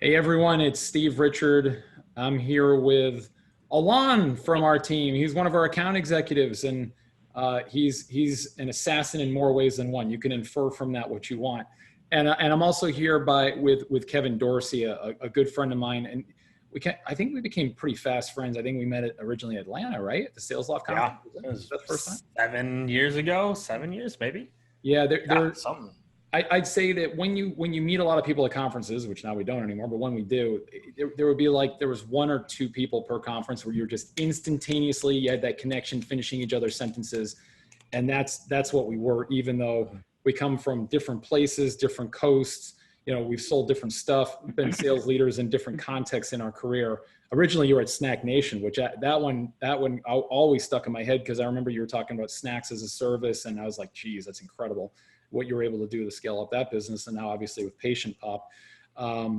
Hey everyone, it's Steve Richard. I'm here with Alon from our team. He's one of our account executives, and he's an assassin in more ways than one. You can infer from that what you want. And I'm also here with Kevin Dorsey, a good friend of mine, and I think we became pretty fast friends. I think we met originally in Atlanta, right, at the Sales Loft Yeah, conference. it Was was that the first time? 7 years ago, 7 years maybe. Yeah, Yeah, something. I'd say that when you meet a lot of people at conferences, which now we don't anymore, but when we do, there would be like there was one or two people per conference where you're just instantaneously you had that connection, finishing each other's sentences, and that's what we were. Even though we come from different places, different coasts, we've sold different stuff, we've been sales leaders in different contexts in our career. Originally, you were at Snack Nation, which that one always stuck in my head because I remember you were talking about snacks as a service, and I was like, geez, that's incredible what you were able to do to scale up that business. And now obviously with PatientPop.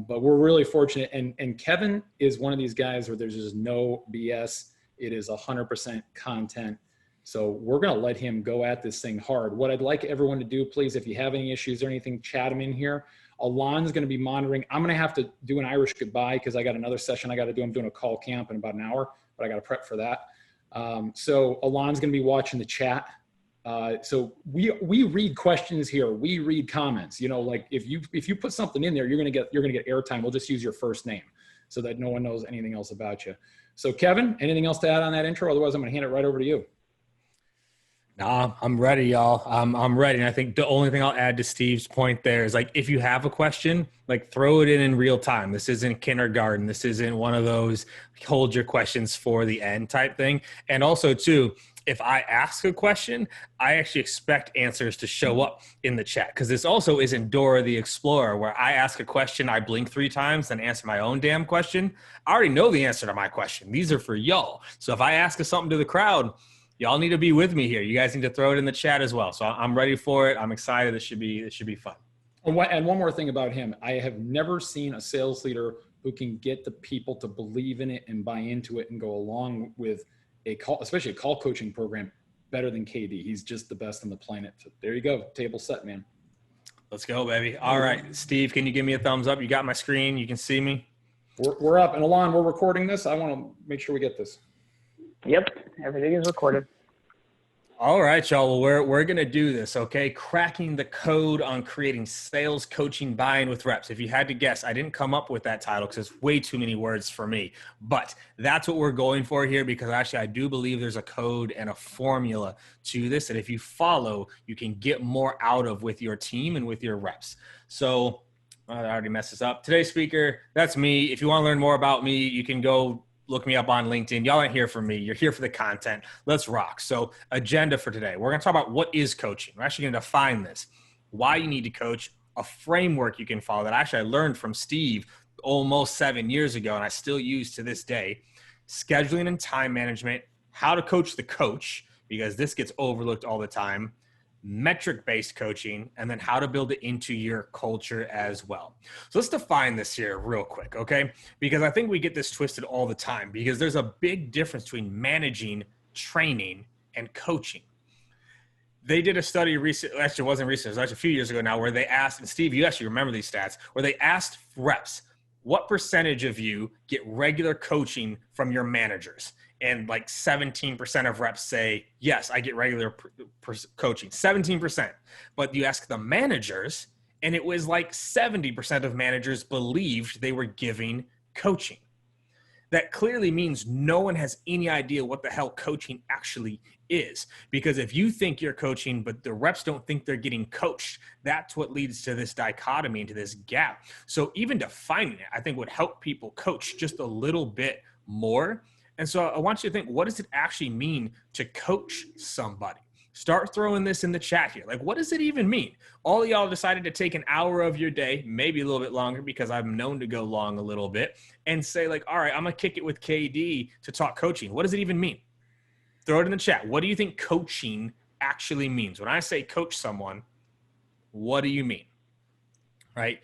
But we're really fortunate. And Kevin is one of these guys where there's just no BS. It is 100% content. So we're going to let him go at this thing hard. What I'd like everyone to do, please, if you have any issues or anything, chat them in here. Alon's going to be monitoring. I'm going to have to do an Irish goodbye because I got another session I got to do. I'm doing a call camp in about an hour, but I got to prep for that. So Alon's going to be watching the chat. So we read questions here. We read comments. Like if you put something in there, you're gonna get airtime. We'll just use your first name so that no one knows anything else about you. So Kevin, anything else to add on that intro? Otherwise, I'm gonna hand it right over to you. Nah, I'm ready, y'all. I'm ready. And I think the only thing I'll add to Steve's point there is like, if you have a question, like throw it in real time. This isn't kindergarten. This isn't one of those hold your questions for the end type thing. And also too, if I ask a question, I actually expect answers to show up in the chat. Cause this also isn't Dora the Explorer where I ask a question, I blink 3 times and answer my own damn question. I already know the answer to my question. These are for y'all. So if I ask something to the crowd, y'all need to be with me here. You guys need to throw it in the chat as well. So I'm ready for it. I'm excited. It should be fun. And one more thing about him. I have never seen a sales leader who can get the people to believe in it and buy into it and go along with especially a call coaching program better than KD. He's just the best on the planet. So there you go. Table set, man. Let's go, baby. All right. Steve, can you give me a thumbs up? You got my screen. You can see me. We're up. And Alon, we're recording this. I want to make sure we get this. Yep, everything is recorded. All right, y'all. Well, we're going to do this, okay? Cracking the code on creating sales coaching buy-in with reps. If you had to guess, I didn't come up with that title because it's way too many words for me. But that's what we're going for here because actually I do believe there's a code and a formula to this that if you follow, you can get more out of with your team and with your reps. So I already messed this up. Today's speaker, that's me. If you want to learn more about me, you can go look me up on LinkedIn. Y'all aren't here for me. You're here for the content. Let's rock. So agenda for today. We're going to talk about what is coaching. We're actually going to define this, why you need to coach, a framework you can follow that actually I learned from Steve almost 7 years ago and I still use to this day, scheduling and time management, how to coach the coach, because this gets overlooked all the time, metric-based coaching, and then how to build it into your culture as well. So let's define this here real quick, okay? Because I think we get this twisted all the time because there's a big difference between managing, training, and coaching. They did a study recently, actually it wasn't recent, it was actually a few years ago now, where they asked, and Steve, you actually remember these stats, where they asked reps, what percentage of you get regular coaching from your managers? And like 17% of reps say, yes, I get regular coaching, 17%. But you ask the managers, and it was like 70% of managers believed they were giving coaching. That clearly means no one has any idea what the hell coaching actually is. Because if you think you're coaching, but the reps don't think they're getting coached, that's what leads to this dichotomy, into this gap. So even defining it, I think would help people coach just a little bit more. And so I want you to think, what does it actually mean to coach somebody? Start throwing this in the chat here. Like, what does it even mean? All of y'all decided to take an hour of your day, maybe a little bit longer because I'm known to go long a little bit, and say like, all right, I'm going to kick it with KD to talk coaching. What does it even mean? Throw it in the chat. What do you think coaching actually means? When I say coach someone, what do you mean? Right?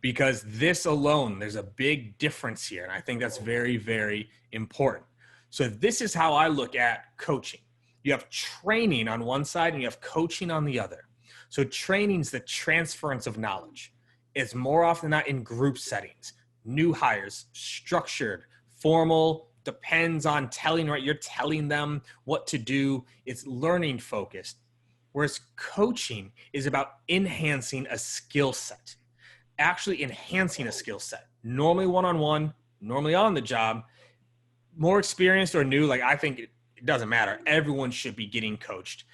Because this alone, there's a big difference here. And I think that's very, very important. So this is how I look at coaching. You have training on one side and you have coaching on the other. So training is the transference of knowledge. It's more often than not in group settings. new hires, structured, formal, depends on telling, right? You're telling them what to do. It's learning focused. Whereas coaching is about enhancing a skill set, actually enhancing a skill set, normally one-on-one, normally on the job, more experienced or new. Like, I think it doesn't matter. Everyone should be getting coached.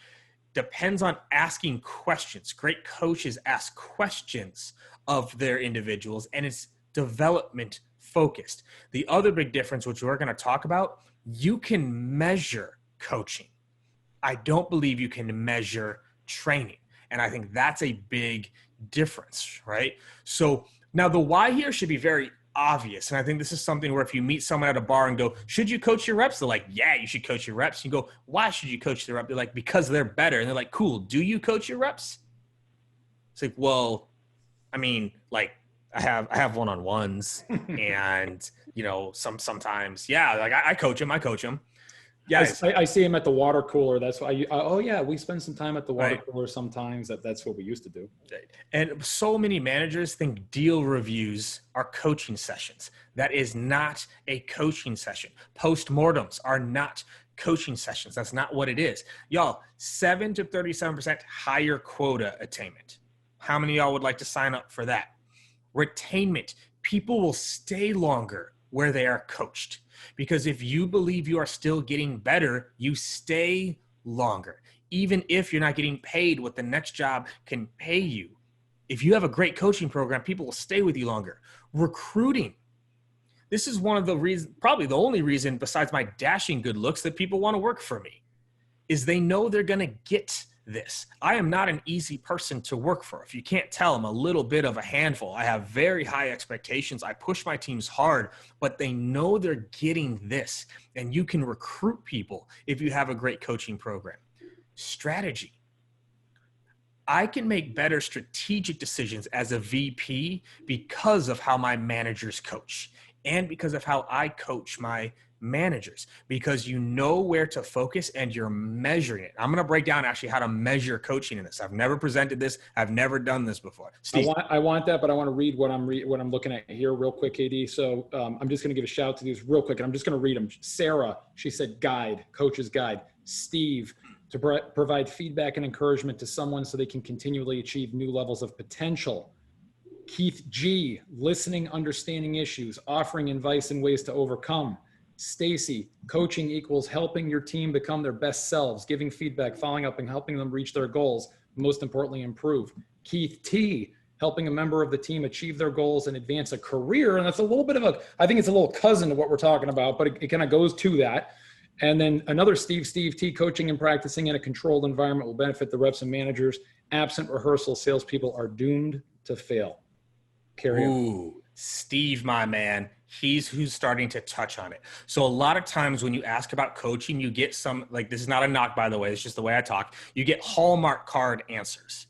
Depends on asking questions. Great coaches ask questions of their individuals, and it's development focused. The other big difference, which we're going to talk about, you can measure coaching. I don't believe you can measure training. And I think that's a big difference, right? So now the why here should be very obvious. And I think this is something where if you meet someone at a bar and go, should you coach your reps? They're like, yeah, you should coach your reps. You go, why should you coach the rep? They're like, because they're better. And they're like, cool. Do you coach your reps? It's like, well, I mean, like, I have one-on-ones and, you know, sometimes, yeah, like I coach them. Yeah, I see him at the water cooler. That's why. Oh yeah, we spend some time at the water cooler sometimes. That's what we used to do. And so many managers think deal reviews are coaching sessions. That is not a coaching session. Postmortems are not coaching sessions. That's not what it is. Y'all, 7 to 37% higher quota attainment. How many of y'all would like to sign up for that? Retainment. People will stay longer where they are coached. Because if you believe you are still getting better, you stay longer. Even if you're not getting paid what the next job can pay you. If you have a great coaching program, people will stay with you longer. Recruiting. This is one of the reasons, probably the only reason besides my dashing good looks, that people want to work for me, is they know they're going to get this. I am not an easy person to work for. If you can't tell, I'm a little bit of a handful. I have very high expectations. I push my teams hard, but they know they're getting this. And you can recruit people if you have a great coaching program. Strategy. I can make better strategic decisions as a VP because of how my managers coach and because of how I coach my managers, because you know where to focus and you're measuring it. I'm going to break down actually how to measure coaching in this. I've never presented this. I've never done this before. Steve. I want that, but I want to read what I'm looking at here real quick, KD. So I'm just going to give a shout out to these real quick, and I'm just going to read them. Sarah, she said guide, coach's guide. Steve, to provide feedback and encouragement to someone so they can continually achieve new levels of potential. Keith G, listening, understanding issues, offering advice and ways to overcome. Stacy, coaching equals helping your team become their best selves, giving feedback, following up, and helping them reach their goals. Most importantly, improve. Keith T, helping a member of the team achieve their goals and advance a career. And that's a little bit of I think it's a little cousin to what we're talking about, but it kind of goes to that. And then another Steve T, coaching and practicing in a controlled environment will benefit the reps and managers. Absent rehearsal, salespeople are doomed to fail. Carry on. Ooh, Steve, my man. He's who's starting to touch on it. So a lot of times when you ask about coaching, you get some, like, this is not a knock, by the way, it's just the way I talk. You get Hallmark card answers.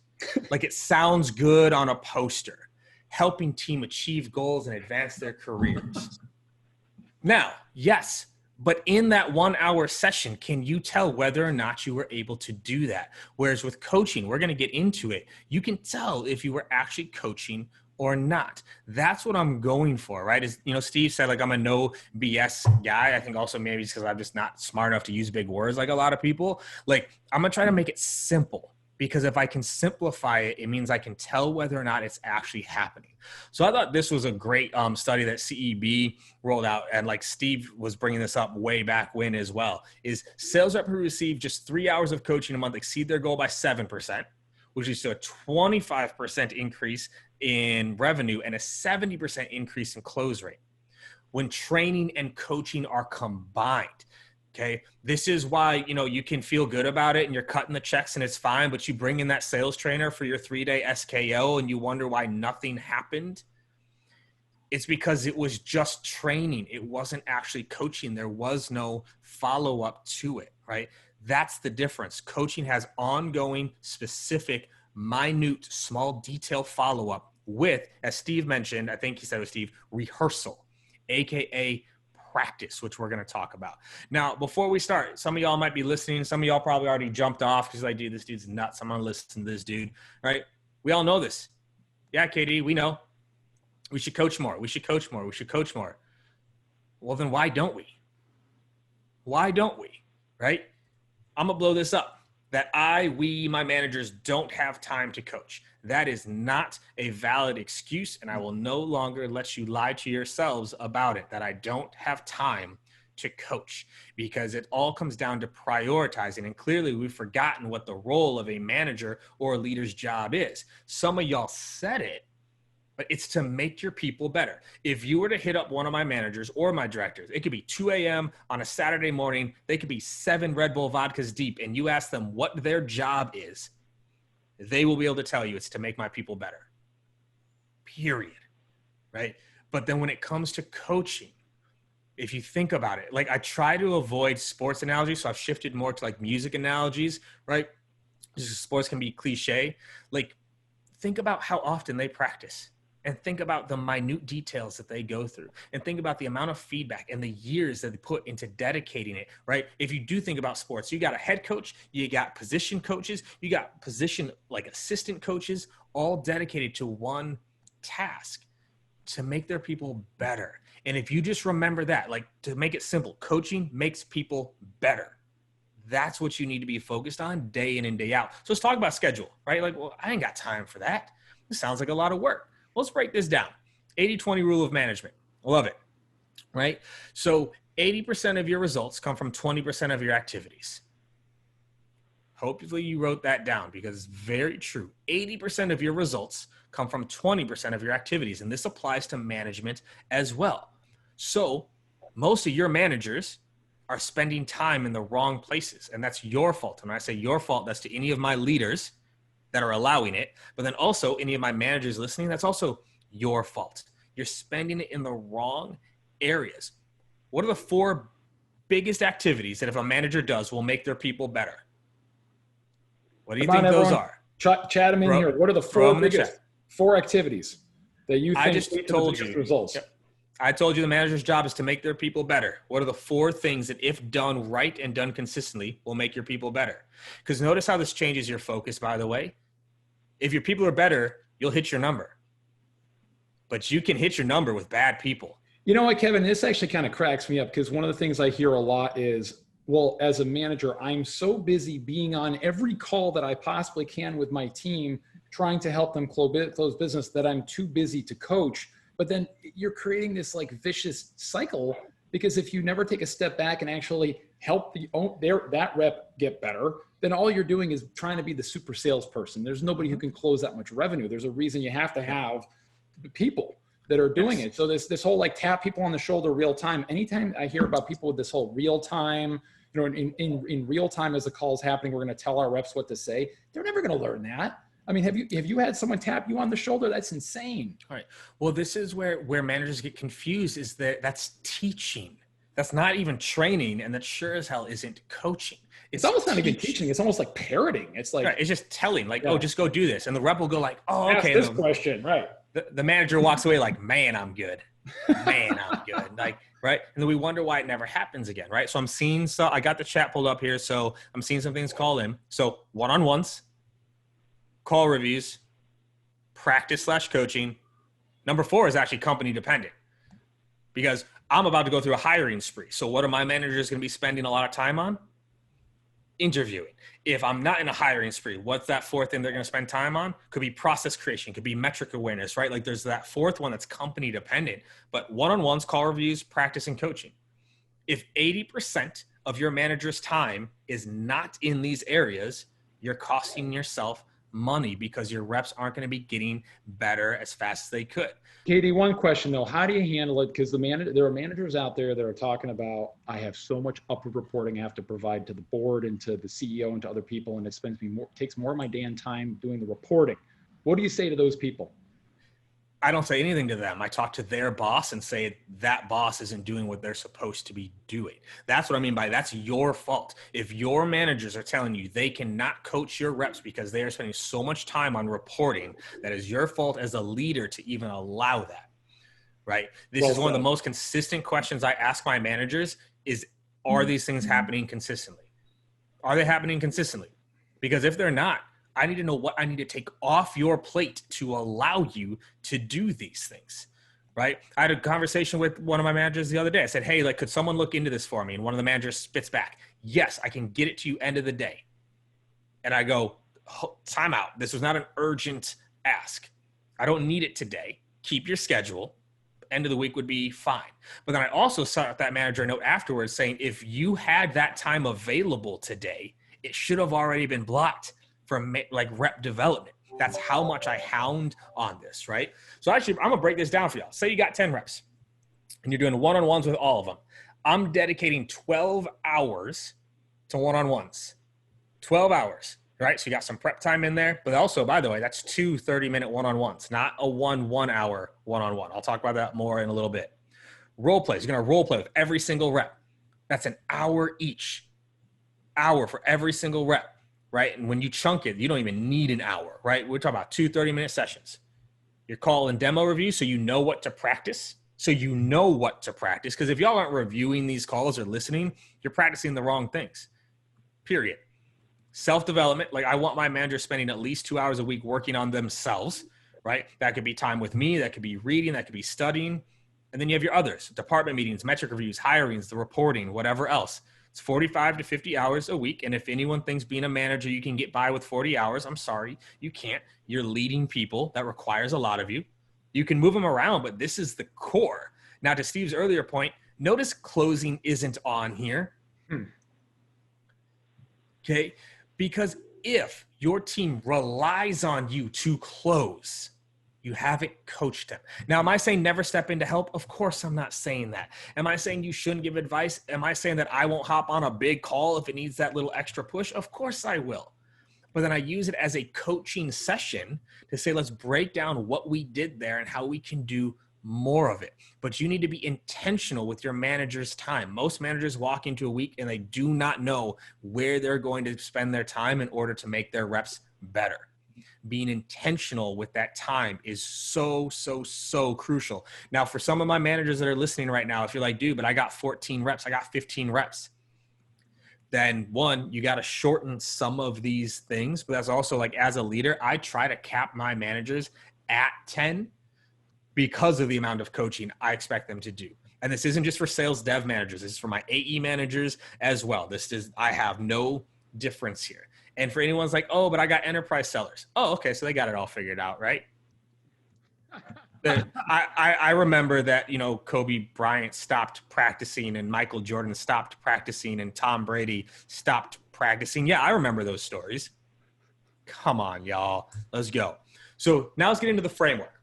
Like, it sounds good on a poster, helping team achieve goals and advance their careers. Now, yes, but in that 1 hour session, can you tell whether or not you were able to do that? Whereas with coaching, we're going to get into it. You can tell if you were actually coaching or not. That's what I'm going for, right? Is, you know, Steve said, like, I'm a no BS guy. I think also maybe it's because I'm just not smart enough to use big words like a lot of people. Like, I'm gonna try to make it simple, because if I can simplify it, it means I can tell whether or not it's actually happening. So I thought this was a great study that CEB rolled out, and like Steve was bringing this up way back when as well, is sales rep who receive just 3 hours of coaching a month exceed their goal by 7%, which is a 25% increase in revenue and a 70% increase in close rate when training and coaching are combined. Okay. This is why, you know, you can feel good about it and you're cutting the checks and it's fine, but you bring in that sales trainer for your 3-day SKO and you wonder why nothing happened. It's because it was just training. It wasn't actually coaching. There was no follow-up to it, right? That's the difference. Coaching has ongoing, specific, minute, small detail follow-up with, as Steve mentioned, I think he said it was Steve, rehearsal, AKA practice, which we're going to talk about. Now, before we start, some of y'all might be listening. Some of y'all probably already jumped off because, like, dude, this dude's nuts. I'm going to listen to this dude, right? We all know this. Yeah, KD, we know. We should coach more. We should coach more. We should coach more. Well, then why don't we? Why don't we? Right? I'm going to blow this up. That my managers don't have time to coach. That is not a valid excuse, and I will no longer let you lie to yourselves about it, that I don't have time to coach, because it all comes down to prioritizing. And clearly we've forgotten what the role of a manager or a leader's job is. Some of y'all said it, but it's to make your people better. If you were to hit up one of my managers or my directors, it could be 2 a.m. on a Saturday morning. They could be 7 Red Bull vodkas deep, and you ask them what their job is, they will be able to tell you it's to make my people better. Period. Right? But then when it comes to coaching, if you think about it, like I try to avoid sports analogies, so I've shifted more to like music analogies, right? Just sports can be cliche. Like think about how often they practice. And think about the minute details that they go through, and think about the amount of feedback and the years that they put into dedicating it, right? If you do think about sports, you got a head coach, you got position coaches, you got position like assistant coaches, all dedicated to one task, to make their people better. And if you just remember that, like to make it simple, coaching makes people better. That's what you need to be focused on day in and day out. So let's talk about schedule, right? Like, well, I ain't got time for that. This sounds like a lot of work. Let's break this down. 80-20 rule of management. I love it, right? So 80% of your results come from 20% of your activities. Hopefully you wrote that down, because it's very true. 80% of your results come from 20% of your activities, and this applies to management as well. So most of your managers are spending time in the wrong places, and that's your fault. And when I say your fault, that's to any of my leaders that are allowing it, but then also any of my managers listening, that's also your fault. You're spending it in the wrong areas. What are the 4 biggest activities that if a manager does will make their people better? What do you think those are? Chat them in here. What are the 4 biggest 4 activities that you think I just told you results? Yep. I told you the manager's job is to make their people better. What are the 4 things that if done right and done consistently will make your people better? Because notice how this changes your focus, by the way. If your people are better, you'll hit your number. But you can hit your number with bad people. You know what, Kevin, this actually kind of cracks me up, because one of the things I hear a lot is, well, as a manager, I'm so busy being on every call that I possibly can with my team, trying to help them close business, that I'm too busy to coach. But then you're creating this like vicious cycle, because if you never take a step back and actually help that rep get better, then all you're doing is trying to be the super salesperson. There's nobody who can close that much revenue. There's a reason you have to have people that are doing it. So this whole like tap people on the shoulder real time. Anytime I hear about people with this whole real time, you know, in real time as the call's happening, we're going to tell our reps what to say. They're never going to learn that. I mean, have you had someone tap you on the shoulder? That's insane. All right. Well, this is where managers get confused, is that's teaching. That's not even training, and that sure as hell isn't coaching. It's almost not even teaching. It's almost like parroting. It's like, right, it's just telling, like, oh, just go do this. And the rep will go like, oh, okay. Ask this question, right. The manager walks away like, man, I'm good. Man, I'm good. Like, right. And then we wonder why it never happens again. Right. So I got the chat pulled up here. So I'm seeing some things call in. So one-on-ones, call reviews, practice/coaching. Number 4 is actually company dependent, because I'm about to go through a hiring spree. So what are my managers going to be spending a lot of time on? Interviewing. If I'm not in a hiring spree, what's that 4th thing they're going to spend time on? Could be process creation, could be metric awareness, right? Like there's that 4th one that's company dependent, but one-on-ones, call reviews, practice, and coaching. If 80% of your manager's time is not in these areas, you're costing yourself money, because your reps aren't going to be getting better as fast as they could. Katie, one question though, how do you handle it? Because there are managers out there that are talking about, I have so much upward reporting I have to provide to the board and to the CEO and to other people, and it takes more of my day and time doing the reporting. What do you say to those people? I don't say anything to them. I talk to their boss and say that boss isn't doing what they're supposed to be doing. That's what I mean by that's your fault. If your managers are telling you they cannot coach your reps because they are spending so much time on reporting, that is your fault as a leader to even allow that, right? This is one of the most consistent questions I ask my managers is, are these things happening consistently? Are they happening consistently? Because if they're not, I need to know what I need to take off your plate to allow you to do these things. right? I had a conversation with one of my managers the other day. I said, hey, like, could someone look into this for me? And one of the managers spits back, yes, I can get it to you end of the day. And I go, time out. This was not an urgent ask. I don't need it today. Keep your schedule. End of the week would be fine. But then I also sent that manager a note afterwards saying, if you had that time available today, it should have already been blocked from like rep development. That's how much I hound on this, right? So actually, I'm gonna break this down for y'all. Say you got 10 reps and you're doing one-on-ones with all of them. I'm dedicating 12 hours to one-on-ones. 12 hours, right? So you got some prep time in there, but also, by the way, that's 2 30-minute one-on-ones, not a 1 hour one-on-one. I'll talk about that more in a little bit. Role plays, you're gonna role play with every single rep. That's an hour each. Hour for every single rep. Right? And when you chunk it, you don't even need an hour, right? We're talking about 2 30-minute sessions. Your call and demo review, so you know what to practice. Because if y'all aren't reviewing these calls or listening, you're practicing the wrong things, period. Self-development, like I want my manager spending at least 2 hours a week working on themselves, right? That could be time with me, that could be reading, that could be studying. And then you have your others, department meetings, metric reviews, hirings, the reporting, whatever else. It's 45 to 50 hours a week. And if anyone thinks being a manager, you can get by with 40 hours, I'm sorry, you can't. You're leading people. That requires a lot of you. You can move them around, but this is the core. Now, to Steve's earlier point, notice closing isn't on here. Okay? Because if your team relies on you to close, you haven't coached them. Now, am I saying never step in to help? Of course, I'm not saying that. Am I saying you shouldn't give advice? Am I saying that I won't hop on a big call if it needs that little extra push? Of course I will. But then I use it as a coaching session to say, let's break down what we did there and how we can do more of it. But you need to be intentional with your manager's time. Most managers walk into a week and they do not know where they're going to spend their time in order to make their reps better. Being intentional with that time is so crucial. Now, for some of my managers that are listening right now, if you're like, dude, but I got 14 reps, I got 15 reps, then one, you got to shorten some of these things. But that's also like, as a leader, I try to cap my managers at 10 because of the amount of coaching I expect them to do. And this isn't just for sales dev managers. This is for my AE managers as well. I have no difference here. And for anyone's like, oh, but I got enterprise sellers. Oh, okay. So they got it all figured out, right? I remember that, Kobe Bryant stopped practicing and Michael Jordan stopped practicing and Tom Brady stopped practicing. Yeah, I remember those stories. Come on, y'all. Let's go. So now let's get into the framework.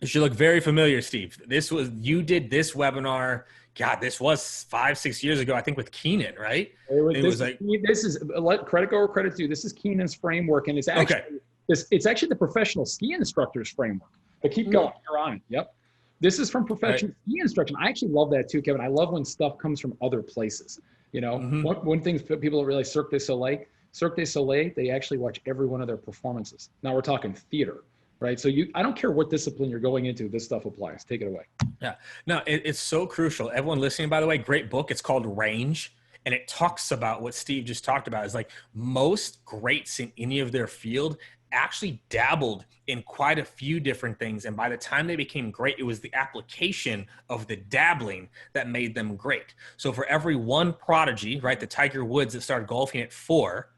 It should look very familiar, Steve. You did this webinar. God, this was 5-6 years ago, I think, with Keenan, right? This is let credit go where credit's due. This is Keenan's framework, and it's actually the professional ski instructor's framework. But keep going. You're on it. Yep. This is from professional ski instruction. I actually love that too, Kevin. I love when stuff comes from other places. One thing people don't realize, Cirque du Soleil, they actually watch every one of their performances. Now we're talking theater. Right. So I don't care what discipline you're going into, this stuff applies. Take it away. Yeah, no, it's so crucial. Everyone listening, by the way, great book. It's called Range. And it talks about what Steve just talked about. Is like most greats in any of their field actually dabbled in quite a few different things. And by the time they became great, it was the application of the dabbling that made them great. So for every one prodigy, right, the Tiger Woods that started golfing at 4,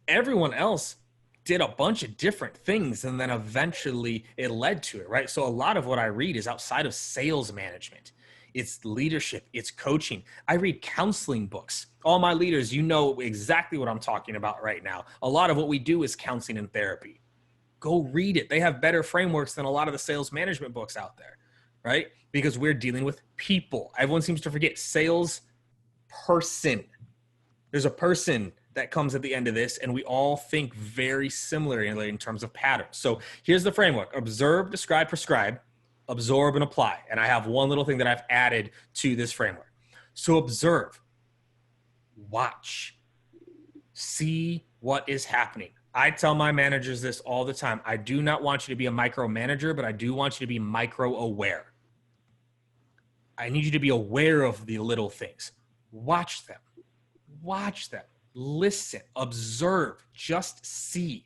everyone else did a bunch of different things, and then eventually it led to it, right? So a lot of what I read is outside of sales management. It's leadership, it's coaching. I read counseling books. All my leaders, you know exactly what I'm talking about right now. A lot of what we do is counseling and therapy. Go read it. They have better frameworks than a lot of the sales management books out there, right? Because we're dealing with people. Everyone seems to forget sales person. There's a person that comes at the end of this, and we all think very similarly in terms of patterns. So here's the framework: observe, describe, prescribe, absorb, and apply. And I have one little thing that I've added to this framework. So observe, watch, see what is happening. I tell my managers this all the time. I do not want you to be a micromanager, but I do want you to be micro-aware. I need you to be aware of the little things. Watch them. Listen, observe, just see,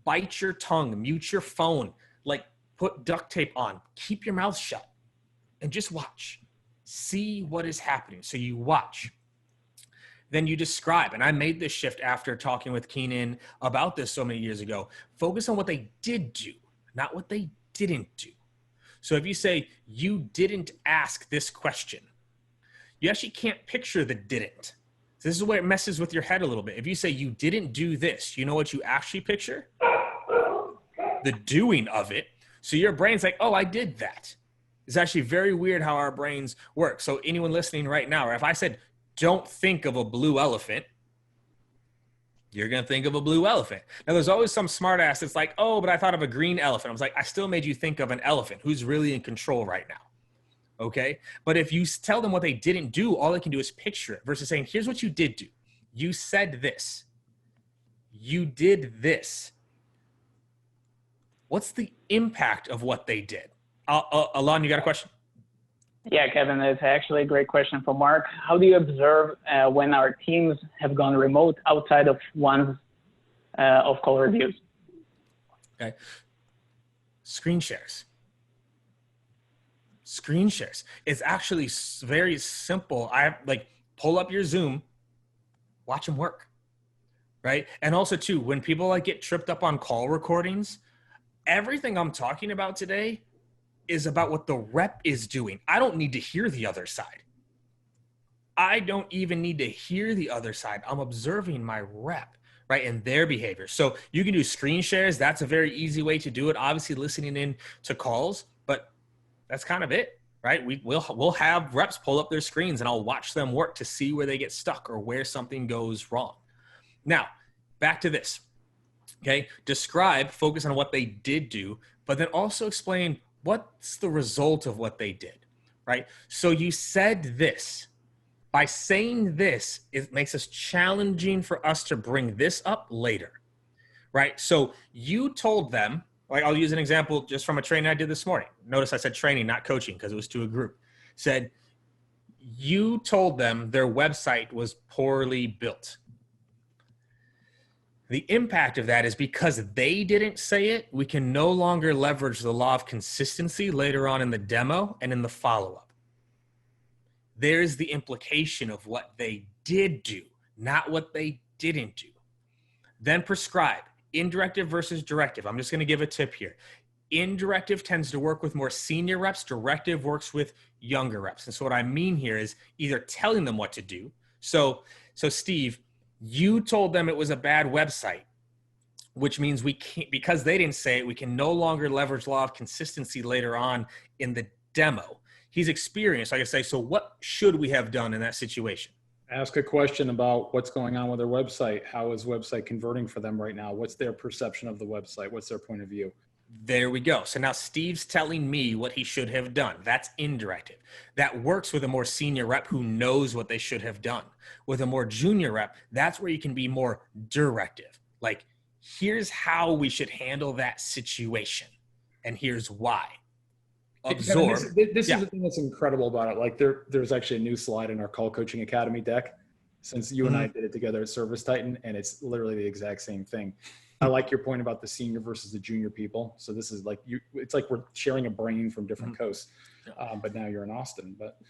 bite your tongue, mute your phone, like put duct tape on, keep your mouth shut, and just watch. See what is happening. So you watch. Then you describe, and I made this shift after talking with Keenan about this so many years ago. Focus on what they did do, not what they didn't do. So if you say, you didn't ask this question, you actually can't picture the didn't. So this is where it messes with your head a little bit. If you say, you didn't do this, you know what you actually picture? The doing of it. So your brain's like, oh, I did that. It's actually very weird how our brains work. So anyone listening right now, or if I said, don't think of a blue elephant, you're going to think of a blue elephant. Now, there's always some smart ass that's like, oh, but I thought of a green elephant. I was like, I still made you think of an elephant who's really in control right now. Okay. But if you tell them what they didn't do, all they can do is picture it versus saying, here's what you did do. You said this. You did this. What's the impact of what they did? Alon, you got a question? Yeah, Kevin, it's actually a great question for Mark. How do you observe when our teams have gone remote outside of ones of call reviews? Okay. Screen shares. Screen shares. It's actually very simple. Pull up your Zoom, watch them work, right? And also too, when people get tripped up on call recordings, everything I'm talking about today is about what the rep is doing. I don't need to hear the other side. I don't even need to hear the other side. I'm observing my rep, right, and their behavior. So you can do screen shares. That's a very easy way to do it. Obviously listening in to calls, but that's kind of it, right? We'll have reps pull up their screens and I'll watch them work to see where they get stuck or where something goes wrong. Now, back to this, okay? Describe, focus on what they did do, but then also explain what's the result of what they did, right? So you said this. By saying this, it makes us challenging for us to bring this up later, right? So you told them, I'll use an example just from a training I did this morning. Notice I said training, not coaching, because it was to a group. Said, you told them their website was poorly built. The impact of that is because they didn't say it, we can no longer leverage the law of consistency later on in the demo and in the follow-up. There's the implication of what they did do, not what they didn't do. Then prescribe, indirective versus directive. I'm just going to give a tip here. Indirective tends to work with more senior reps. Directive works with younger reps. And so what I mean here is either telling them what to do. So Steve, you told them it was a bad website, which means we can't, because they didn't say it, we can no longer leverage law of consistency later on in the demo. He's experienced. Like I say, so what should we have done in that situation? Ask a question about what's going on with their website. How is website converting for them right now? What's their perception of the website? What's their point of view? There we go. So now Steve's telling me what he should have done. That's indirective. That works with a more senior rep who knows what they should have done. With a more junior rep, that's where you can be more directive. Like, here's how we should handle that situation. And here's why. Absorb. This is the thing that's incredible about it. Like there's actually a new slide in our Call Coaching Academy deck since you and I did it together at Service Titan, and it's literally the exact same thing. I like your point about the senior versus the junior people. So this is like it's like we're sharing a brain from different coasts, but now you're in Austin. But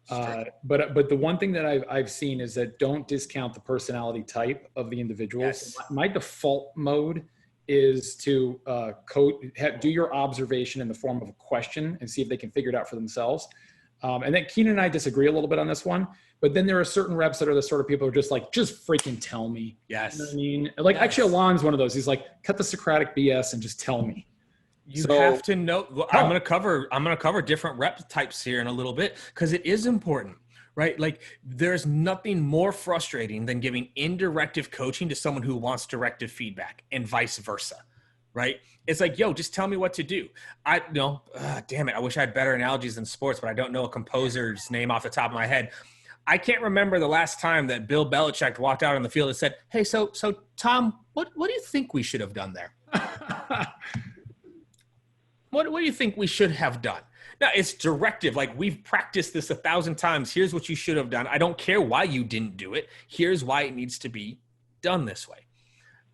the one thing that I've seen is that don't discount the personality type of the individuals. Yes. My default mode is to do your observation in the form of a question and see if they can figure it out for themselves. And then Keenan and I disagree a little bit on this one, but then there are certain reps that are the sort of people who are just like, just freaking tell me. Yes. You know what I mean? Like actually Alon's one of those. He's like, cut the Socratic BS and just tell me. You have to know. I'm going to cover different rep types here in a little bit because it is important, right? Like there's nothing more frustrating than giving indirective coaching to someone who wants directive feedback and vice versa, right? It's like, yo, just tell me what to do. Damn it. I wish I had better analogies in sports, but I don't know a composer's name off the top of my head. I can't remember the last time that Bill Belichick walked out on the field and said, hey, so Tom, what do you think we should have done there? What do you think we should have done? Now, it's directive. Like, we've practiced this 1,000 times. Here's what you should have done. I don't care why you didn't do it. Here's why it needs to be done this way.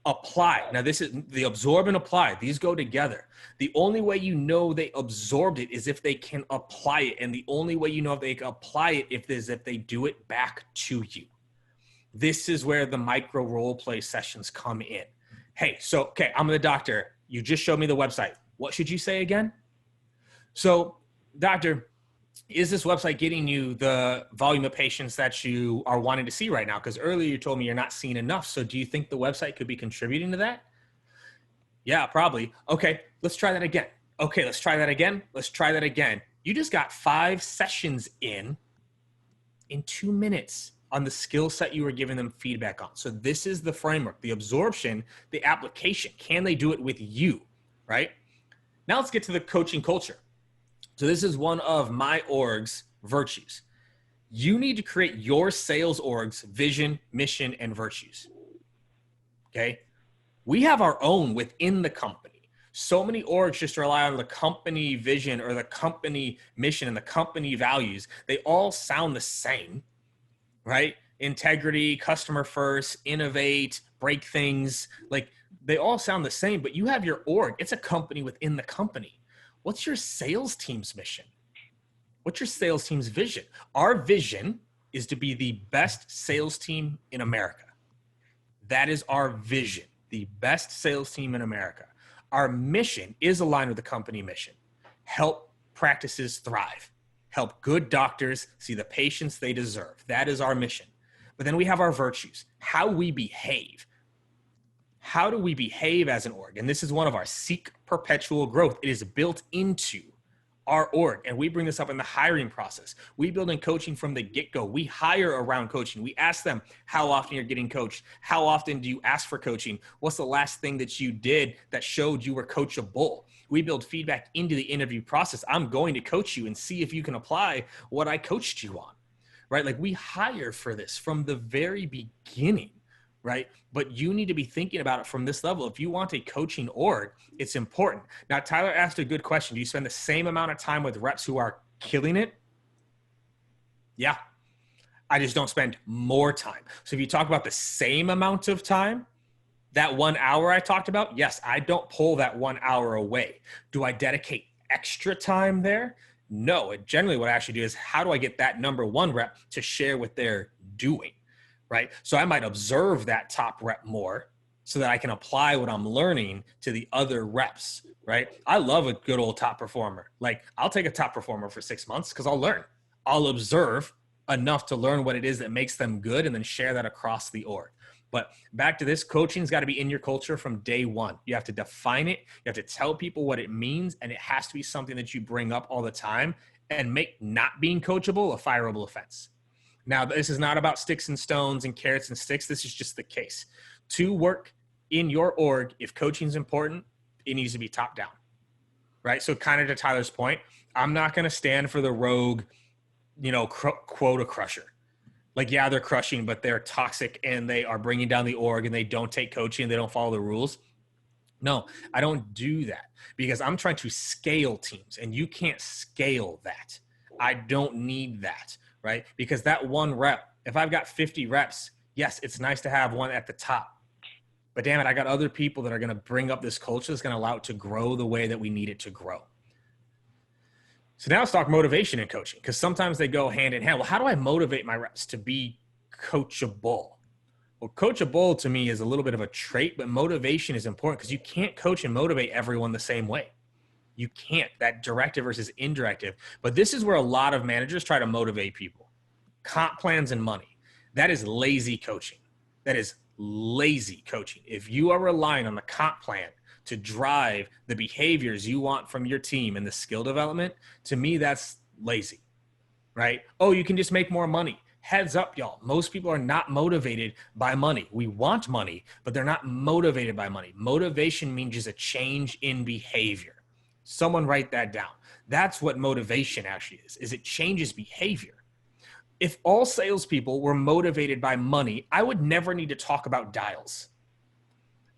Apply. Now this is the absorb and apply. These go together. The only way you know they absorbed it is if they can apply it. And the only way you know if they can apply it is if they do it back to you. This is where the micro role play sessions come in. Hey, so, okay, I'm the doctor. You just showed me the website. What should you say again? So, doctor, is this website getting you the volume of patients that you are wanting to see right now? Because earlier you told me you're not seeing enough. So do you think the website could be contributing to that? Yeah, probably. Okay, let's try that again. Okay, let's try that again. Let's try that again. You just got 5 sessions in 2 minutes on the skill set you were giving them feedback on. So this is the framework, the absorption, the application. Can they do it with you, right? Now let's get to the coaching culture. So this is one of my org's virtues. You need to create your sales org's vision, mission, and virtues. Okay? We have our own within the company. So many orgs just rely on the company vision or the company mission and the company values. They all sound the same, right? Integrity, customer first, innovate, break things. Like they all sound the same, but you have your org. It's a company within the company. What's your sales team's mission? What's your sales team's vision? Our vision is to be the best sales team in America. That is our vision, the best sales team in America. Our mission is aligned with the company mission. Help practices thrive. Help good doctors see the patients they deserve. That is our mission. But then we have our virtues, how we behave. How do we behave as an org? And this is one of our seek perpetual growth. It is built into our org. And we bring this up in the hiring process. We build in coaching from the get-go. We hire around coaching. We ask them how often you're getting coached. How often do you ask for coaching? What's the last thing that you did that showed you were coachable? We build feedback into the interview process. I'm going to coach you and see if you can apply what I coached you on, right? Like we hire for this from the very beginning, right? But you need to be thinking about it from this level. If you want a coaching org, it's important. Now, Tyler asked a good question. Do you spend the same amount of time with reps who are killing it? Yeah. I just don't spend more time. So if you talk about the same amount of time, that 1 hour I talked about, yes, I don't pull that 1 hour away. Do I dedicate extra time there? No. Generally what I actually do is how do I get that number 1 rep to share what they're doing? Right? So I might observe that top rep more so that I can apply what I'm learning to the other reps, right? I love a good old top performer. Like I'll take a top performer for 6 months because I'll learn. I'll observe enough to learn what it is that makes them good and then share that across the org. But back to this, coaching's got to be in your culture from day one. You have to define it. You have to tell people what it means. And it has to be something that you bring up all the time and make not being coachable a fireable offense. Now, this is not about sticks and stones and carrots and sticks. This is just the case. To work in your org, if coaching is important, it needs to be top down, right? So kind of to Tyler's point, I'm not going to stand for the rogue, quota crusher. Like, yeah, they're crushing, but they're toxic and they are bringing down the org and they don't take coaching. They don't follow the rules. No, I don't do that because I'm trying to scale teams and you can't scale that. I don't need that. Right? Because that 1 rep, if I've got 50 reps, yes, it's nice to have one at the top. But damn it, I got other people that are going to bring up this culture that's going to allow it to grow the way that we need it to grow. So now let's talk motivation in coaching because sometimes they go hand in hand. Well, how do I motivate my reps to be coachable? Well, coachable to me is a little bit of a trait, but motivation is important because you can't coach and motivate everyone the same way. You can't, that directive versus indirective. But this is where a lot of managers try to motivate people. Comp plans and money. That is lazy coaching. That is lazy coaching. If you are relying on the comp plan to drive the behaviors you want from your team and the skill development, to me, that's lazy, right? Oh, you can just make more money. Heads up, y'all. Most people are not motivated by money. We want money, but they're not motivated by money. Motivation means just a change in behavior. Someone write that down. That's what motivation actually is it changes behavior. If all salespeople were motivated by money, I would never need to talk about dials.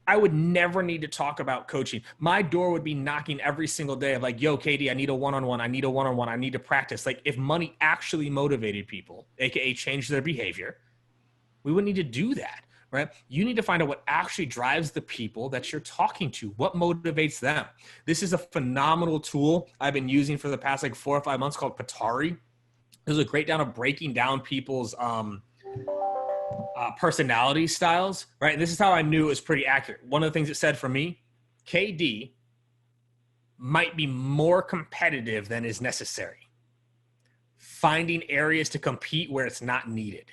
I would never need to talk about coaching. My door would be knocking every single day of like, yo, KD, I need a one-on-one. I need a one-on-one. I need to practice. Like if money actually motivated people, AKA changed their behavior, we wouldn't need to do that, right? You need to find out what actually drives the people that you're talking to, what motivates them. This is a phenomenal tool I've been using for the past like 4 or 5 months called Patari. There's a great down of breaking down people's personality styles, right? This is how I knew it was pretty accurate. One of the things it said for me, KD might be more competitive than is necessary. Finding areas to compete where it's not needed.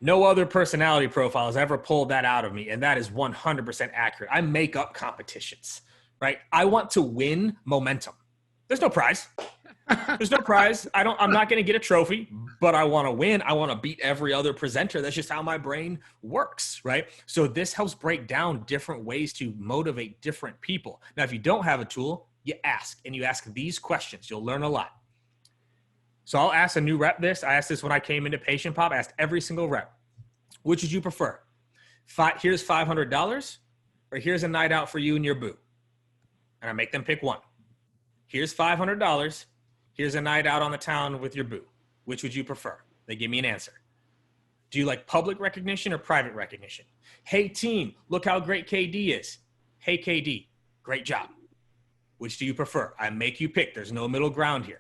No other personality profile has ever pulled that out of me, and that is 100% accurate. I make up competitions, right? I want to win momentum. There's no prize. There's no prize. I'm not going to get a trophy, but I want to win. I want to beat every other presenter. That's just how my brain works, right? So this helps break down different ways to motivate different people. Now, if you don't have a tool, you ask, and you ask these questions. You'll learn a lot. So I'll ask a new rep this. I asked this when I came into PatientPop. I asked every single rep, which would you prefer? Here's $500, or here's a night out for you and your boo. And I make them pick one. Here's $500. Here's a night out on the town with your boo. Which would you prefer? They give me an answer. Do you like public recognition or private recognition? Hey team, look how great KD is. Hey KD, great job. Which do you prefer? I make you pick. There's no middle ground here.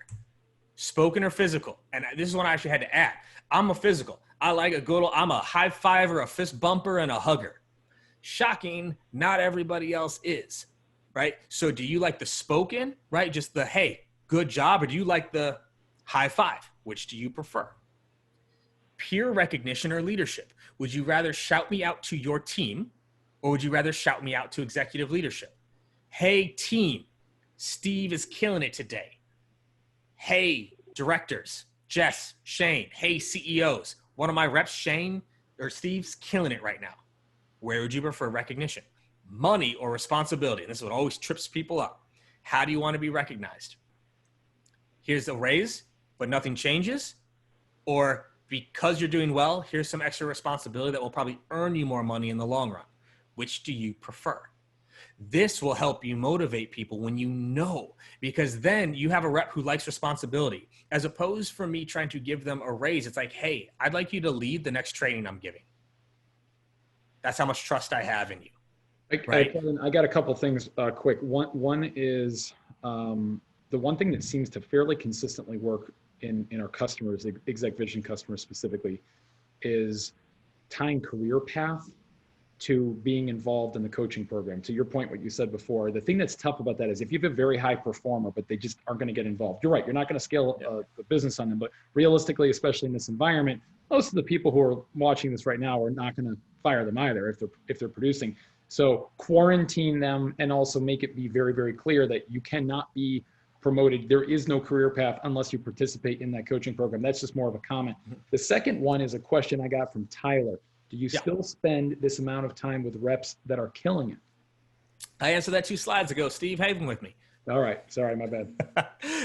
Spoken or physical? And this is what I actually had to add. I'm a physical. I like I'm a high fiver, a fist bumper, and a hugger. Shocking, not everybody else is, right? So do you like the spoken, right? Just the, hey, good job, or do you like the high five? Which do you prefer? Peer recognition or leadership? Would you rather shout me out to your team, or would you rather shout me out to executive leadership? Hey team, Steve is killing it today. Hey directors, Jess, Shane. Hey CEOs, one of my reps, Shane or Steve's killing it right now. Where would you prefer recognition? Money or responsibility? And this is what always trips people up. How do you want to be recognized? Here's a raise, but nothing changes. Or because you're doing well, here's some extra responsibility that will probably earn you more money in the long run. Which do you prefer? This will help you motivate people when you know, because then you have a rep who likes responsibility. As opposed for me trying to give them a raise, it's like, hey, I'd like you to lead the next training I'm giving. That's how much trust I have in you. Right? I got a couple things quick. One is the one thing that seems to fairly consistently work in our customers, exec vision customers specifically, is tying career path to being involved in the coaching program. To your point, what you said before, the thing that's tough about that is if you have a very high performer, but they just aren't going to get involved. You're right. You're not going to scale the business on them, but realistically, especially in this environment, most of the people who are watching this right now are not going to fire them either if they're producing. So quarantine them and also make it be very, very clear that you cannot be promoted. There is no career path unless you participate in that coaching program. That's just more of a comment. The second one is a question I got from Tyler. Do you still spend this amount of time with reps that are killing it? I answered that 2 slides ago. Steve Haven with me. All right. Sorry, my bad.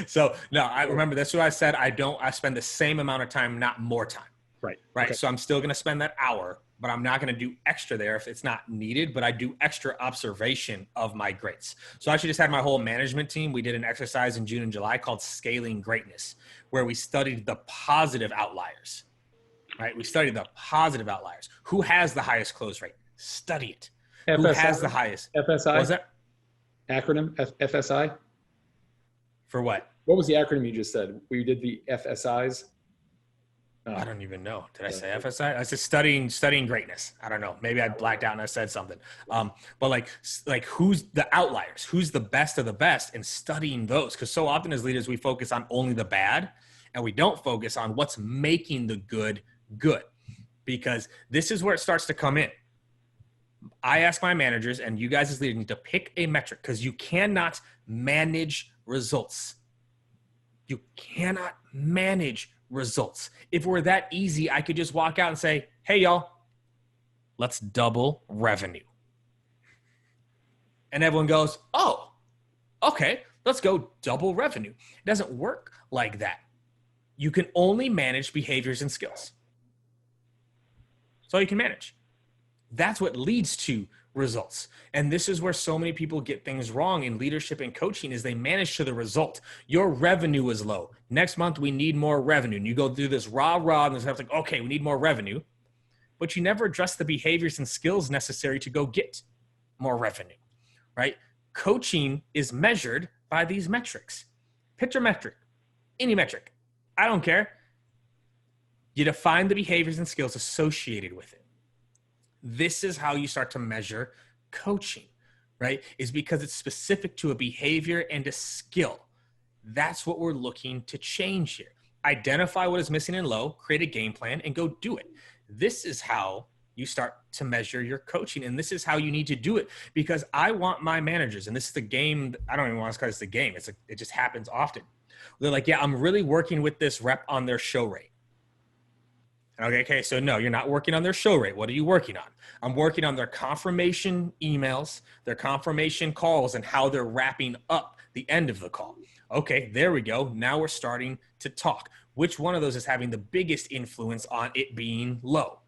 So no, I remember that's what I said. I spend the same amount of time, not more time. Right. Okay. Okay. So I'm still going to spend that hour, but I'm not going to do extra there if it's not needed, but I do extra observation of my greats. So I actually just had my whole management team. We did an exercise in June and July called Scaling Greatness, where we studied the positive outliers. Right? We studied the positive outliers. Who has the highest close rate? Study it. FSI? Who has the highest? FSI? What was that? Acronym? FSI? For what? What was the acronym you just said? We did the FSIs? I don't even know. Did I say FSI? I said studying greatness. I don't know. Maybe I blacked out and I said something. But like who's the outliers? Who's the best of the best? And studying those. Because so often as leaders, we focus on only the bad and we don't focus on what's making the good. Because this is where it starts to come in. I ask my managers and you guys as leaders need to pick a metric because you cannot manage results. You cannot manage results. If it were that easy, I could just walk out and say, hey y'all, let's double revenue. And everyone goes, oh, okay, let's go double revenue. It doesn't work like that. You can only manage behaviors and skills. That's all you can manage. That's what leads to results. And this is where so many people get things wrong in leadership and coaching is they manage to the result. Your revenue is low. Next month, we need more revenue. And you go through this rah, and it's like, okay, we need more revenue. but you never address the behaviors and skills necessary to go get more revenue, right? Coaching is measured by these metrics. Pick your metric, any metric. I don't care. You define the behaviors and skills associated with it. This is how you start to measure coaching, right? Is because it's specific to a behavior and a skill. That's what we're looking to change here. Identify what is missing and low, create a game plan, and go do it. This is how you start to measure your coaching, and this is how you need to do it, because I want my managers, and this is the game, I don't even want to call this the game, it just happens often. They're like, yeah, I'm really working with this rep on their show rate. Okay, so no, you're not working on their show rate. What are you working on? I'm working on their confirmation emails, their confirmation calls, and how they're wrapping up the end of the call. Okay, there we go. Now we're starting to talk. Which one of those is having the biggest influence on it being low?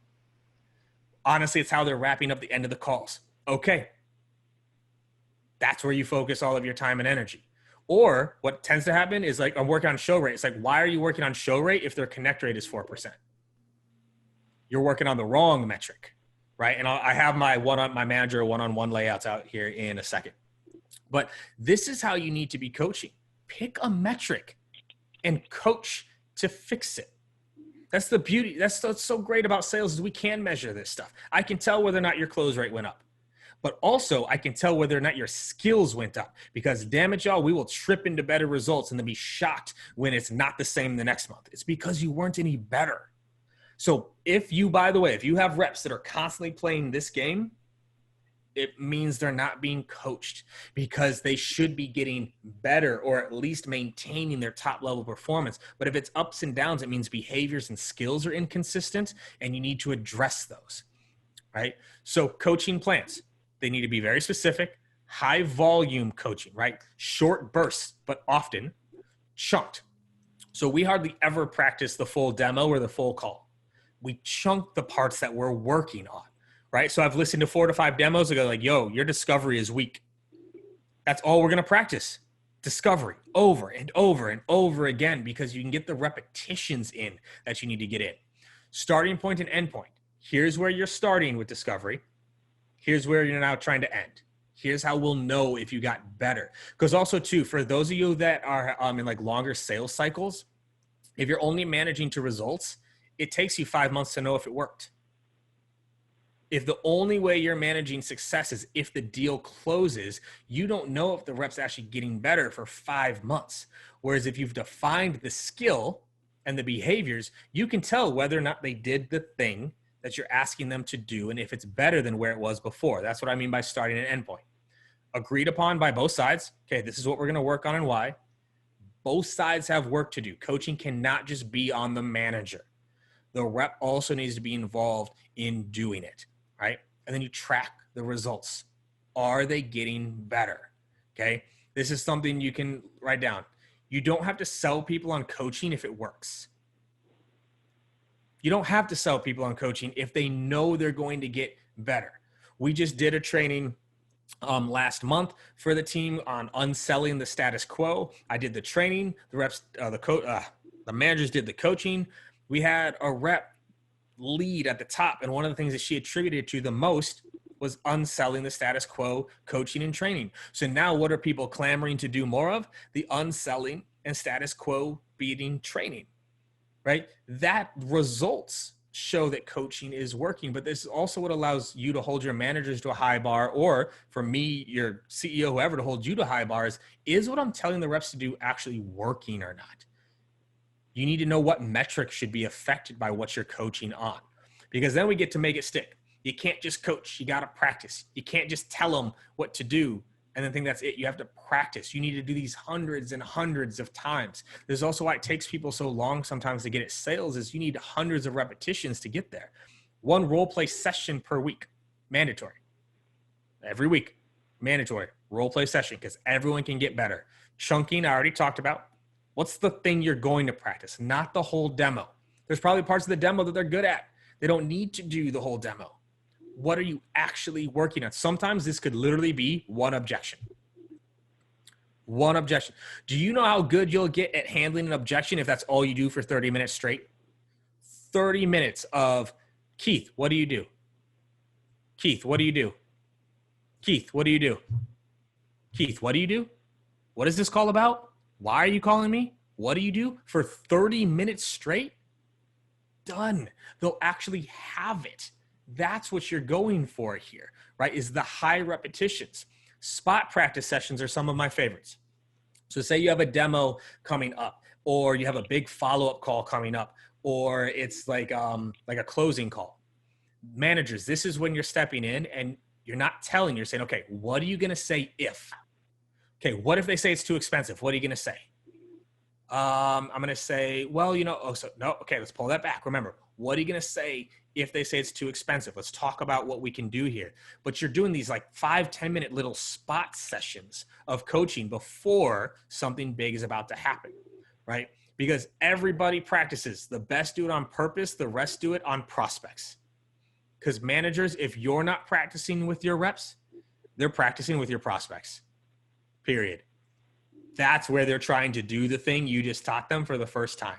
Honestly, it's how they're wrapping up the end of the calls. Okay, that's where you focus all of your time and energy. Or what tends to happen is like, I'm working on show rate. It's like, why are you working on show rate if their connect rate is 4%? You're working on the wrong metric, right? And I have my manager one-on-one layouts out here in a second. But this is how you need to be coaching. Pick a metric and coach to fix it. That's the beauty. That's what's so great about sales is we can measure this stuff. I can tell whether or not your close rate went up. But also I can tell whether or not your skills went up, because damn it, y'all, we will trip into better results and then be shocked when it's not the same the next month. It's because you weren't any better. So if you, by the way, if you have reps that are constantly playing this game, it means they're not being coached, because they should be getting better or at least maintaining their top level performance. But if it's ups and downs, it means behaviors and skills are inconsistent and you need to address those, right? So coaching plans, they need to be very specific, high volume coaching, right? Short bursts, but often chunked. So we hardly ever practice the full demo or the full call. We chunk the parts that we're working on, right? So I've listened to 4 to 5 demos and go like, yo, your discovery is weak. That's all we're going to practice. Discovery over and over and over again, because you can get the repetitions in that you need to get in. Starting point and end point. Here's where you're starting with discovery. Here's where you're now trying to end. Here's how we'll know if you got better. Because also too, for those of you that are in like longer sales cycles, if you're only managing to results, it takes you 5 months to know if it worked. If the only way you're managing success is if the deal closes, you don't know if the rep's actually getting better for 5 months. Whereas if you've defined the skill and the behaviors, you can tell whether or not they did the thing that you're asking them to do and if it's better than where it was before. That's what I mean by starting an endpoint. Agreed upon by both sides. Okay, this is what we're going to work on and why. Both sides have work to do. Coaching cannot just be on the manager. The rep also needs to be involved in doing it, right? And then you track the results. Are they getting better? Okay, this is something you can write down. You don't have to sell people on coaching if it works. You don't have to sell people on coaching if they know they're going to get better. We just did a training last month for the team on unselling the status quo. I did the training. The reps, the managers did the coaching. We had a rep lead at the top, and one of the things that she attributed to the most was unselling the status quo, coaching and training. So now what are people clamoring to do more of? The unselling and status quo beating training. Right? That results show that coaching is working, but this is also what allows you to hold your managers to a high bar, or for me, your CEO, whoever, to hold you to high bars. Is what I'm telling the reps to do actually working or not? You need to know what metrics should be affected by what you're coaching on, because then we get to make it stick. You can't just coach. You got to practice. You can't just tell them what to do and then think that's it. You have to practice. You need to do these hundreds and hundreds of times. There's also why it takes people so long sometimes to get at sales, is you need hundreds of repetitions to get there. 1 role play session per week, mandatory. Every week, mandatory role play session, because everyone can get better. Chunking, I already talked about. What's the thing you're going to practice? Not the whole demo. There's probably parts of the demo that they're good at. They don't need to do the whole demo. What are you actually working on? Sometimes this could literally be one objection. One objection. Do you know how good you'll get at handling an objection if that's all you do for 30 minutes straight? 30 minutes of Keith, what do you do? Keith, what do you do? Keith, what do you do? Keith, what do you do? What is this call about? Why are you calling me? What do you do? For 30 minutes straight? Done. They'll actually have it. That's what you're going for here, right? Is the high repetitions. Spot practice sessions are some of my favorites. So say you have a demo coming up, or you have a big follow-up call coming up, or it's like a closing call. Managers, this is when you're stepping in and you're not telling, you're saying, okay, what are you going to say if? Okay, what if they say it's too expensive? What are you going to say? I'm going to say, well, okay, let's pull that back. Remember, what are you going to say if they say it's too expensive? Let's talk about what we can do here. But you're doing these like 5-10 minute little spot sessions of coaching before something big is about to happen, right? Because everybody practices. The best do it on purpose. The rest do it on prospects. Because managers, if you're not practicing with your reps, they're practicing with your prospects, period. That's where they're trying to do the thing you just taught them for the first time.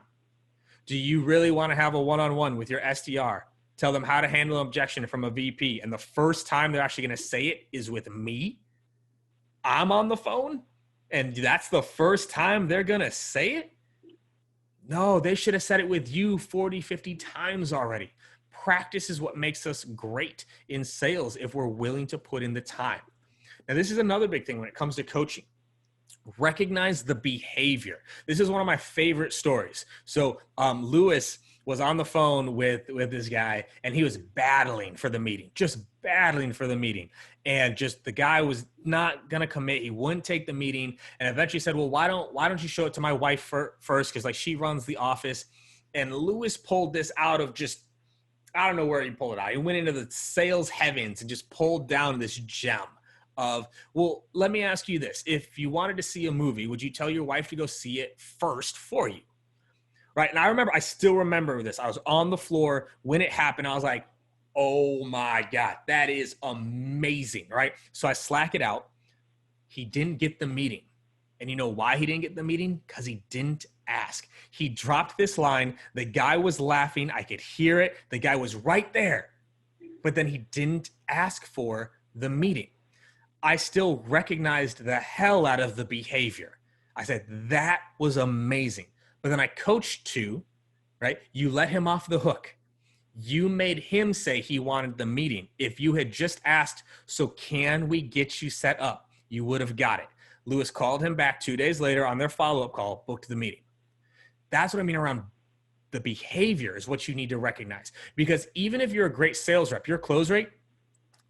Do you really want to have a one-on-one with your SDR? Tell them how to handle an objection from a VP. And the first time they're actually going to say it is with me. I'm on the phone. And that's the first time they're going to say it? No, they should have said it with you 40, 50 times already. Practice is what makes us great in sales if we're willing to put in the time. Now, this is another big thing when it comes to coaching. Recognize the behavior. This is one of my favorite stories. So Lewis was on the phone with this guy, and he was battling for the meeting, just battling for the meeting. And just the guy was not going to commit. He wouldn't take the meeting, and eventually said, well, why don't you show it to my wife first? Because like she runs the office. And Lewis pulled this out of just, I don't know where he pulled it out. He went into the sales heavens and just pulled down this gem of, well, let me ask you this. If you wanted to see a movie, would you tell your wife to go see it first for you? Right. And I still remember this. I was on the floor when it happened. I was like, oh my God, that is amazing. Right. So I slack it out. He didn't get the meeting. And you know why he didn't get the meeting? Because he didn't ask. He dropped this line. The guy was laughing. I could hear it. The guy was right there. But then he didn't ask for the meeting. I still recognized the hell out of the behavior. I said, that was amazing. But then I coached to, right? You let him off the hook. You made him say he wanted the meeting. If you had just asked, so can we get you set up? You would have got it. Lewis called him back 2 days later on their follow-up call, booked the meeting. That's what I mean around the behavior is what you need to recognize. Because even if you're a great sales rep, your close rate,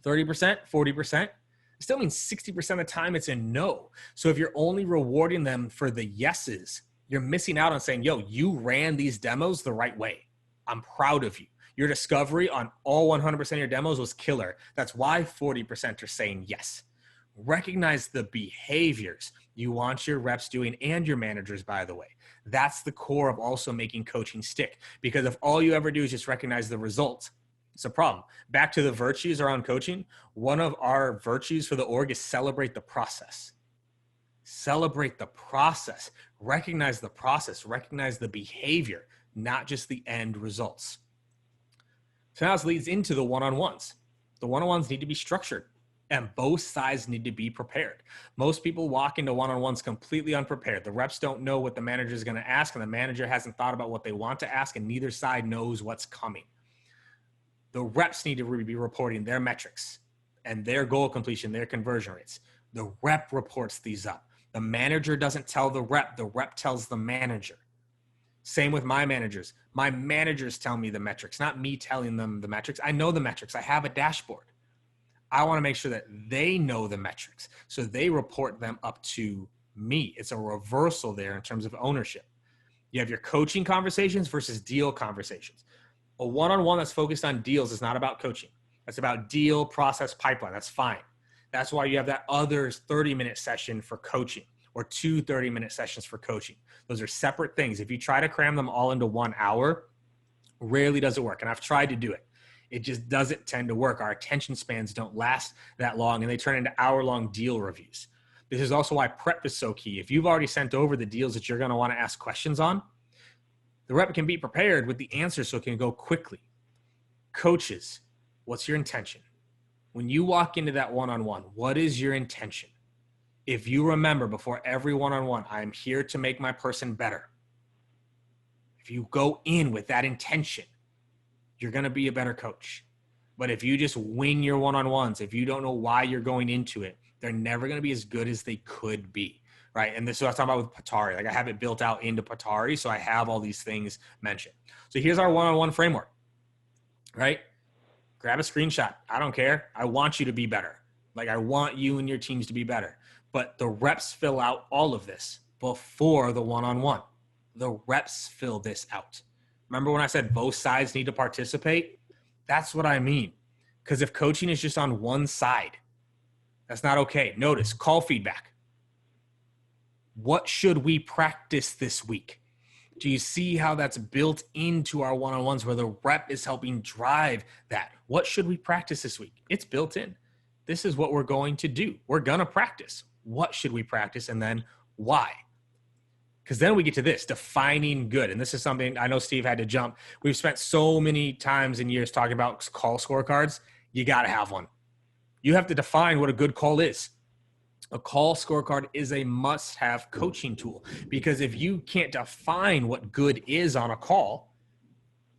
30%, 40%, still means 60% of the time it's a no. So if you're only rewarding them for the yeses, you're missing out on saying, yo, you ran these demos the right way. I'm proud of you. Your discovery on all 100% of your demos was killer. That's why 40% are saying yes. Recognize the behaviors you want your reps doing and your managers, by the way. That's the core of also making coaching stick. Because if all you ever do is just recognize the results, it's a problem. Back to the virtues around coaching. One of our virtues for the org is celebrate the process. Celebrate the process. Recognize the process. Recognize the behavior, not just the end results. So now this leads into the one-on-ones. The one-on-ones need to be structured, and both sides need to be prepared. Most people walk into one-on-ones completely unprepared. The reps don't know what the manager is going to ask, and the manager hasn't thought about what they want to ask, and neither side knows what's coming. The reps need to be reporting their metrics and their goal completion, their conversion rates. The rep reports these up. The manager doesn't tell the rep tells the manager. Same with my managers. My managers tell me the metrics, not me telling them the metrics. I know the metrics. I have a dashboard. I want to make sure that they know the metrics, so they report them up to me. It's a reversal there in terms of ownership. You have your coaching conversations versus deal conversations. A one-on-one that's focused on deals is not about coaching. That's about deal, process, pipeline. That's fine. That's why you have that other 30-minute session for coaching or 2 30-minute sessions for coaching. Those are separate things. If you try to cram them all into 1 hour, rarely does it work. And I've tried to do it. It just doesn't tend to work. Our attention spans don't last that long, and they turn into hour-long deal reviews. This is also why prep is so key. If you've already sent over the deals that you're going to want to ask questions on, the rep can be prepared with the answers so it can go quickly. coaches, what's your intention? When you walk into that one-on-one, what is your intention? If you remember before every one-on-one, I'm here to make my person better. If you go in with that intention, you're going to be a better coach. But if you just wing your one-on-ones, if you don't know why you're going into it, they're never going to be as good as they could be, right? And this is what I'm talking about with Patari. Like I have it built out into Patari, so I have all these things mentioned. So here's our one-on-one framework, right? Grab a screenshot. I don't care. I want you to be better. Like I want you and your teams to be better. But the reps fill out all of this before the one-on-one. The reps fill this out. Remember when I said both sides need to participate? That's what I mean. Because if coaching is just on one side, that's not okay. Notice, call feedback. What should we practice this week? Do you see how that's built into our one-on-ones where the rep is helping drive that? What should we practice this week? It's built in. This is what we're going to do. We're going to practice. What should we practice? And then why? Because then we get to this, defining good. And this is something I know Steve had to jump. We've spent so many times and years talking about call scorecards. You got to have one. You have to define what a good call is. A call scorecard is a must-have coaching tool, because if you can't define what good is on a call,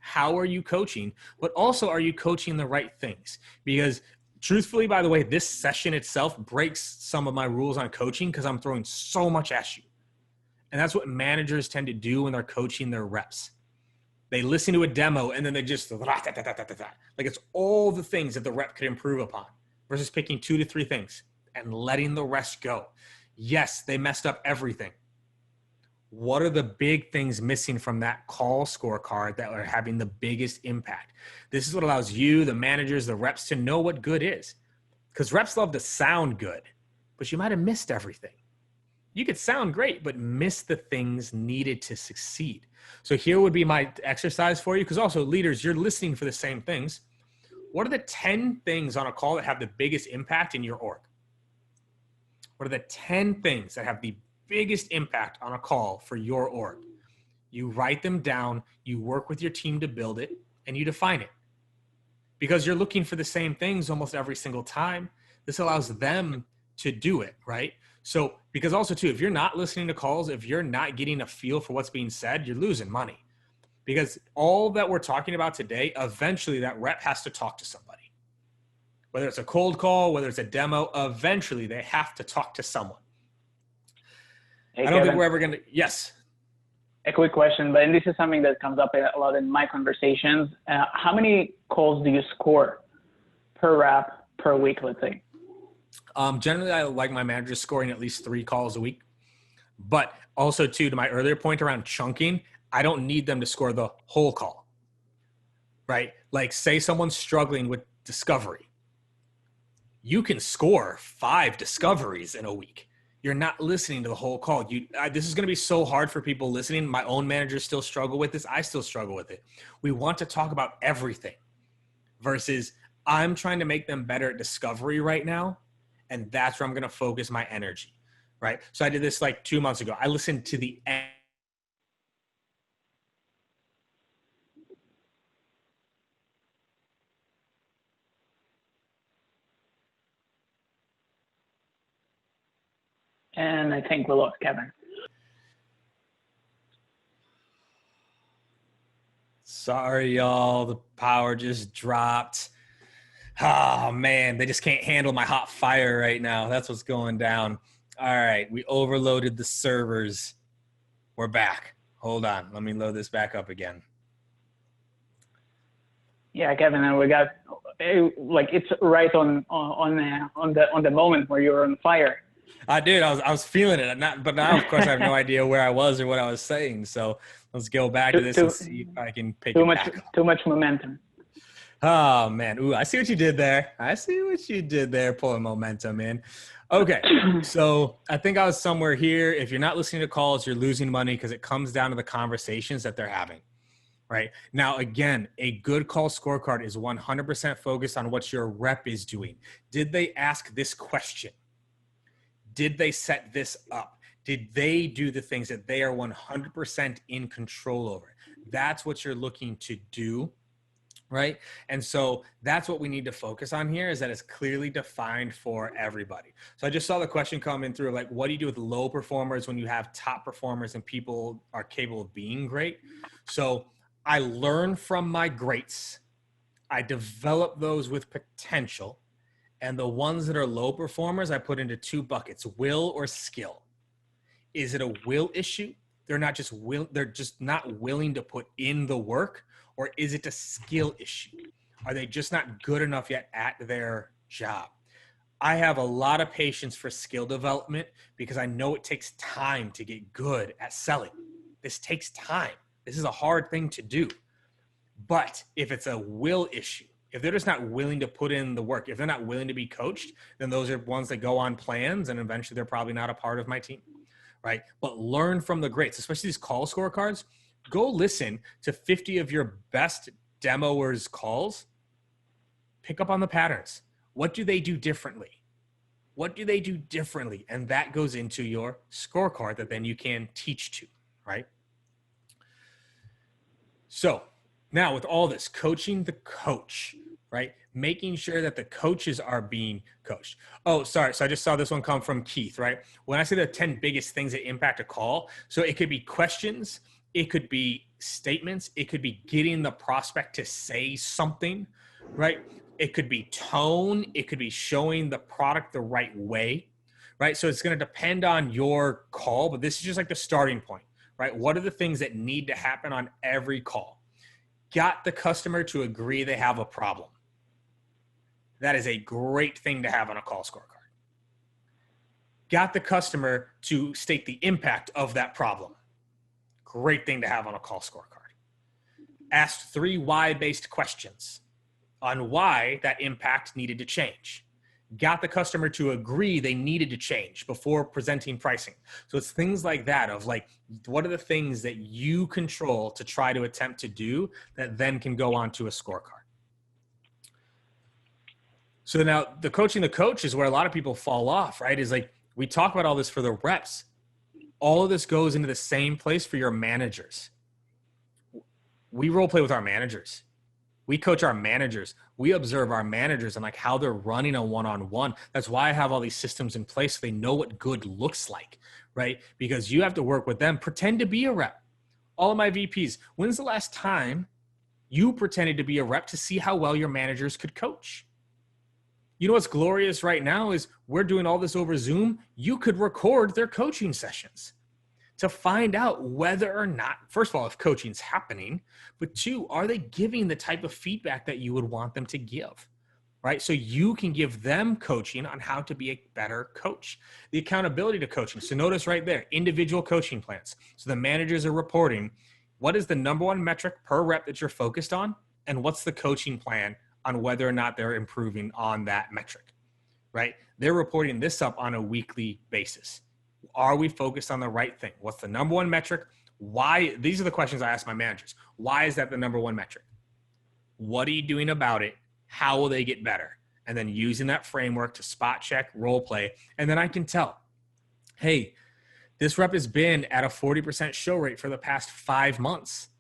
how are you coaching? But also, are you coaching the right things? Because truthfully, by the way, this session itself breaks some of my rules on coaching because I'm throwing so much at you. And that's what managers tend to do when they're coaching their reps. They listen to a demo and then they just, like it's all the things that the rep could improve upon versus picking 2 to 3 things and letting the rest go. Yes, they messed up everything. What are the big things missing from that call scorecard that are having the biggest impact? This is what allows you, the managers, the reps to know what good is. Because reps love to sound good, but you might have missed everything. You could sound great, but miss the things needed to succeed. So here would be my exercise for you, because also leaders, you're listening for the same things. What are the 10 things on a call that have the biggest impact in your org? What are the 10 things that have the biggest impact on a call for your org? You write them down, you work with your team to build it, and you define it. Because you're looking for the same things almost every single time. This allows them to do it, right? So, because also too, if you're not listening to calls, if you're not getting a feel for what's being said, you're losing money. Because all that we're talking about today, eventually that rep has to talk to somebody. Whether it's a cold call, whether it's a demo, eventually they have to talk to someone. Hey, I don't Kevin, think we're ever going to, yes. a quick question, but this is something that comes up a lot in my conversations. How many calls do you score per rep per week, let's say? Generally, I like my managers scoring at least 3 calls a week. But also, too, to my earlier point around chunking, I don't need them to score the whole call, right? Like, say someone's struggling with discovery. You can score 5 discoveries in a week. You're not listening to the whole call. This is going to be so hard for people listening. My own managers still struggle with this. I still struggle with it. We want to talk about everything versus I'm trying to make them better at discovery right now. And that's where I'm going to focus my energy, right? So I did this like 2 months ago. I listened to the end. And I think we lost Kevin. Sorry, y'all. The power just dropped. Oh, man. They just can't handle my hot fire right now. That's what's going down. All right. We overloaded the servers. We're back. Hold on. Let me load this back up again. Yeah, Kevin, and we got like it's right on the moment where you're on fire. Dude, I was feeling it. But now, of course, I have no idea where I was or what I was saying. So let's go back to this and see if I can pick it back up. Too much momentum. Oh, man. Ooh, I see what you did there. Pulling momentum in. Okay, so I think I was somewhere here. If you're not listening to calls, you're losing money because it comes down to the conversations that they're having. Right now, again, a good call scorecard is 100% focused on what your rep is doing. Did they ask this question? Did they set this up? Did they do the things that they are 100% in control over? That's what you're looking to do, right? And so that's what we need to focus on here, is that it's clearly defined for everybody. So I just saw the question coming through, like, what do you do with low performers when you have top performers and people are capable of being great? So I learn from my greats. I develop those with potential. And the ones that are low performers, I put into two buckets: will or skill. Is it a will issue? They're just not willing to put in the work, or is it a skill issue? Are they just not good enough yet at their job? I have a lot of patience for skill development because I know it takes time to get good at selling. This takes time. This is a hard thing to do. But if it's a will issue, if they're just not willing to put in the work, if they're not willing to be coached, then those are ones that go on plans, and eventually they're probably not a part of my team. Right? But learn from the greats, especially these call scorecards. Go listen to 50 of your best demoers' calls. Pick up on the patterns. What do they do differently? What do they do differently? And that goes into your scorecard that then you can teach to, right? So now with all this, coaching the coach, right? Making sure that the coaches are being coached. Oh, sorry. So I just saw this one come from Keith, right? When I say the 10 biggest things that impact a call, so it could be questions, it could be statements, it could be getting the prospect to say something, right? It could be tone, it could be showing the product the right way, right? So it's going to depend on your call, but this is just like the starting point, right? What are the things that need to happen on every call? Got the customer to agree they have a problem. That is a great thing to have on a call scorecard. Got the customer to state the impact of that problem. Great thing to have on a call scorecard. Asked 3 why-based questions on why that impact needed to change. Got the customer to agree they needed to change before presenting pricing. So it's things like that of like, what are the things that you control to try to attempt to do that then can go onto a scorecard? So now the coaching the coach is where a lot of people fall off, right? Is like, we talk about all this for the reps. All of this goes into the same place for your managers. We role play with our managers. We coach our managers. We observe our managers and like how they're running a one-on-one. That's why I have all these systems in place, so they know what good looks like, right? Because you have to work with them. Pretend to be a rep. All of my VPs, when's the last time you pretended to be a rep to see how well your managers could coach? You know what's glorious right now is we're doing all this over Zoom. You could record their coaching sessions to find out whether or not, first of all, if coaching's happening, but 2, are they giving the type of feedback that you would want them to give, right? So you can give them coaching on how to be a better coach. The accountability to coaching. So notice right there, individual coaching plans. So the managers are reporting what is the number 1 metric per rep that you're focused on, and what's the coaching plan on whether or not they're improving on that metric, right? They're reporting this up on a weekly basis. Are we focused on the right thing? What's the number 1 metric? Why? These are the questions I ask my managers. Why is that the number 1 metric? What are you doing about it? How will they get better? And then using that framework to spot check, role play. And then I can tell, hey, this rep has been at a 40% show rate for the past 5 months.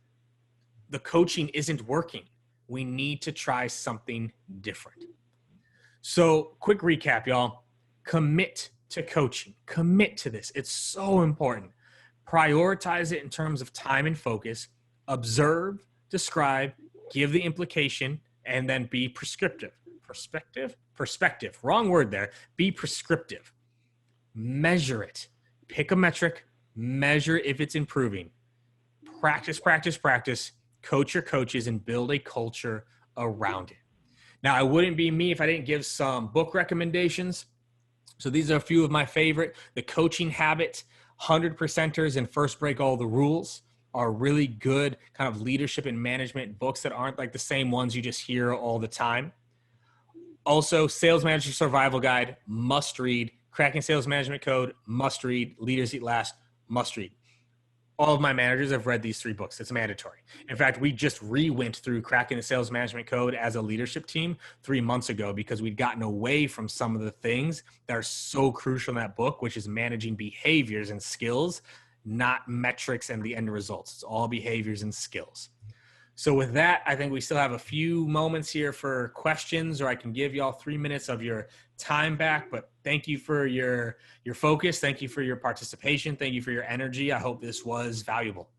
The coaching isn't working. We need to try something different. So quick recap, y'all. Commit to coaching. Commit to this. It's so important. Prioritize it in terms of time and focus. Observe, describe, give the implication, and then be prescriptive. Perspective. Wrong word there. Be prescriptive. Measure it. Pick a metric. Measure if it's improving. Practice. Coach your coaches and build a culture around it. Now, it wouldn't be me if I didn't give some book recommendations. So these are a few of my favorite. The Coaching Habit, 100%ers, and First Break All the Rules are really good kind of leadership and management books that aren't like the same ones you just hear all the time. Also, Sales Manager Survival Guide, must read. Cracking Sales Management Code, must read. Leaders Eat Last, must read. All of my managers have read these 3 books. It's mandatory. In fact, we just went through Cracking the Sales Management Code as a leadership team 3 months ago because we'd gotten away from some of the things that are so crucial in that book, which is managing behaviors and skills, not metrics and the end results. It's all behaviors and skills. So with that, I think we still have a few moments here for questions, or I can give y'all 3 minutes of your time back. But thank you for your focus. Thank you for your participation. Thank you for your energy. I hope this was valuable.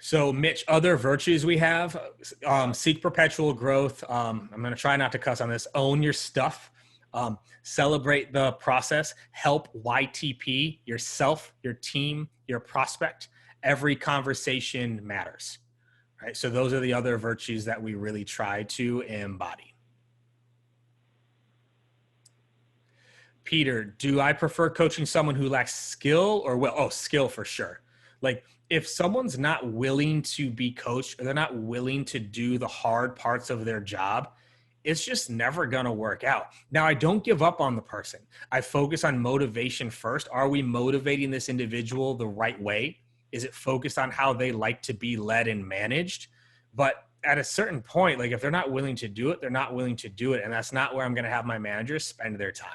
So Mitch, other virtues we have, seek perpetual growth. I'm going to try not to cuss on this. Own your stuff. Celebrate the process. Help YTP, yourself, your team, your prospect. Every conversation matters. Right? So those are the other virtues that we really try to embody. Peter, do I prefer coaching someone who lacks skill or will? Oh, skill for sure. Like, if someone's not willing to be coached or they're not willing to do the hard parts of their job, it's just never going to work out. Now, I don't give up on the person. I focus on motivation first. Are we motivating this individual the right way? Is it focused on how they like to be led and managed? But at a certain point, like if they're not willing to do it, they're not willing to do it. And that's not where I'm going to have my managers spend their time.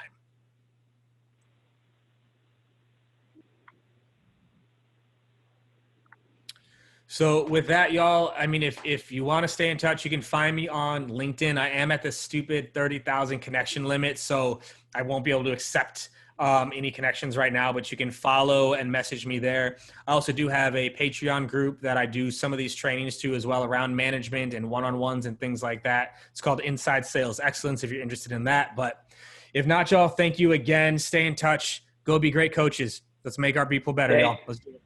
So with that, y'all, I mean, if you want to stay in touch, you can find me on LinkedIn. I am at the stupid 30,000 connection limit, so I won't be able to accept any connections right now, but you can follow and message me there. I also do have a Patreon group that I do some of these trainings to as well around management and one-on-ones and things like that. It's called Inside Sales Excellence if you're interested in that. But if not, y'all, thank you again. Stay in touch. Go be great coaches. Let's make our people better, y'all. Let's do it.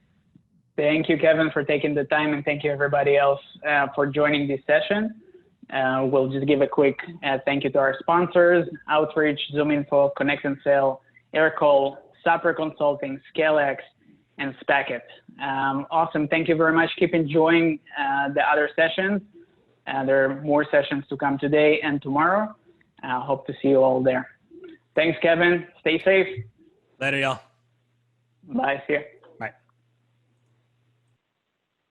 Thank you, Kevin, for taking the time, and thank you everybody else for joining this session. We'll just give a quick thank you to our sponsors: Outreach, ZoomInfo, Connect and Sell, Aircall, Sapper Consulting, ScaleX, and Spacket. Awesome. Thank you very much. Keep enjoying the other sessions. There are more sessions to come today and tomorrow. Hope to see you all there. Thanks, Kevin. Stay safe. Later, y'all. Bye. See you.